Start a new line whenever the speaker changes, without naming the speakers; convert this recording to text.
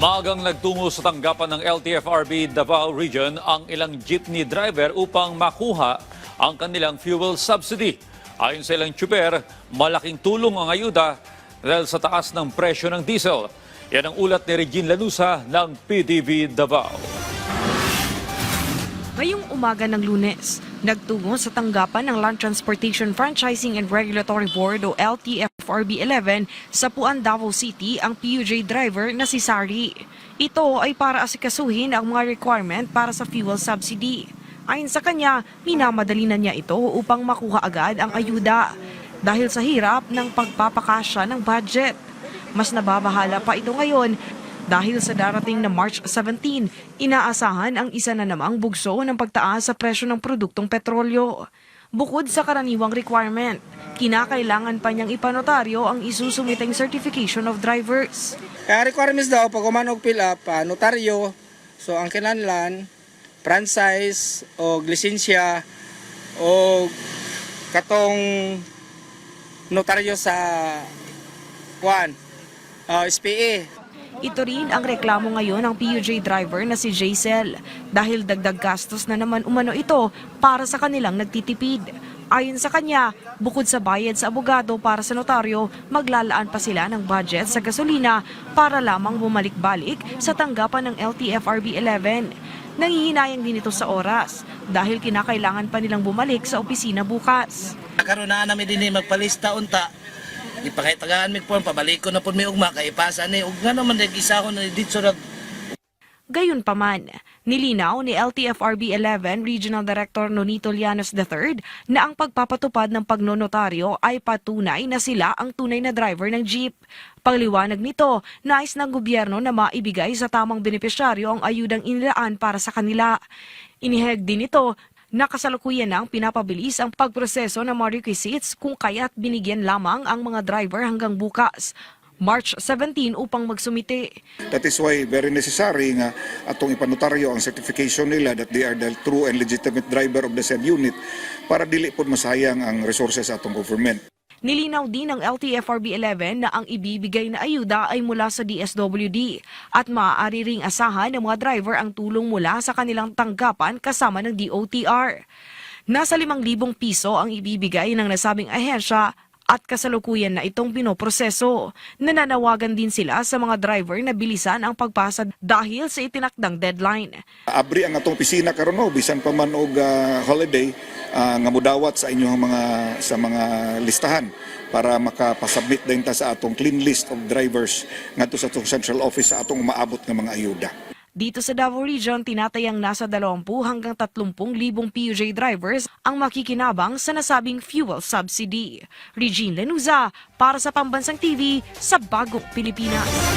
Maagang nagtungo sa tanggapan ng LTFRB Davao Region ang ilang jeepney driver upang makuha ang kanilang fuel subsidy. Ayon sa ilang tsuper, malaking tulong ang ayuda dahil sa taas ng presyo ng diesel. Yan ang ulat ni Regine Lanusa ng PTV Davao.
Ngayong umaga ng Lunes, nagtungo sa tanggapan ng Land Transportation Franchising and Regulatory Board o LTFRB 11 sa Puan, Davao City ang PUJ driver na si Sari. Ito ay para asikasuhin ang mga requirement para sa fuel subsidy. Ayon sa kanya, minamadali na niya ito upang makuha agad ang ayuda dahil sa hirap ng pagpapakasya ng budget. Mas nababahala pa ito ngayon dahil sa darating na March 17, inaasahan ang isa na namang bugso ng pagtaas sa presyo ng produktong petrolyo. Bukod sa karaniwang requirement, kinakailangan pa niyang ipanotaryo ang isusumiteng certification of drivers.
Kaya requirements daw, pag umanog fill up, notaryo, so ang kinahanglan, franchise o lisensya o katong notaryo sa SPA.
Ito rin ang reklamo ngayon ng PUJ driver na si Jaisel dahil dagdag gastos na naman umano ito para sa kanilang nagtitipid. Ayon sa kanya, bukod sa bayad sa abogado para sa notaryo, maglalaan pa sila ng budget sa gasolina para lamang bumalik-balik sa tanggapan ng LTFRB 11. Nangihinayang din ito sa oras dahil kinakailangan pa nilang bumalik sa opisina bukas.
Karon na namin din magpalista unta. Ipakitagaan mi po pabalik ko na po mi ugma kay pasa ni ug ngano man isa ko na dito ra.
Gayunpaman, nilinaw ni LTFRB 11 Regional Director Nonito Llanos III na ang pagpapatupad ng pagnonotaryo ay patunay na sila ang tunay na driver ng jeep. Pagliwanag nito, nais ng gobyerno na maibigay sa tamang benepisyaryo ang ayudang inilaan para sa kanila. Iniheg din ito na kasalukuyan nang pinapabilis ang pagproseso ng mga requisites kung kaya't binigyan lamang ang mga driver hanggang bukas, March 17 upang magsumite.
That is why very necessary nga atong ipanotaryo ang certification nila that they are the true and legitimate driver of the said unit para dili pod masayang ang resources sa atong government.
Nilinaw din ng LTFRB 11 na ang ibibigay na ayuda ay mula sa DSWD at maaari ring asahan ng mga driver ang tulong mula sa kanilang tanggapan kasama ng DOTR. Nasa 5,000 piso ang ibibigay ng nasabing ahensya at kasalukuyan na itong pinoproseso. Nananawagan din sila sa mga driver na bilisan ang pagpasa dahil sa itinakdang deadline.
Abri ang atong opisina karon bisan pa man og holiday nga mudawat sa inyong mga listahan para makapasubmit din ta sa atong clean list of drivers ngadto sa atong central office sa atong maabot nga mga ayuda.
Dito sa Davao Region, tinatayang nasa 20 hanggang 30,000 PUJ drivers ang makikinabang sa nasabing fuel subsidy. Regine Lanusa para sa Pambansang TV sa Bagong Pilipinas.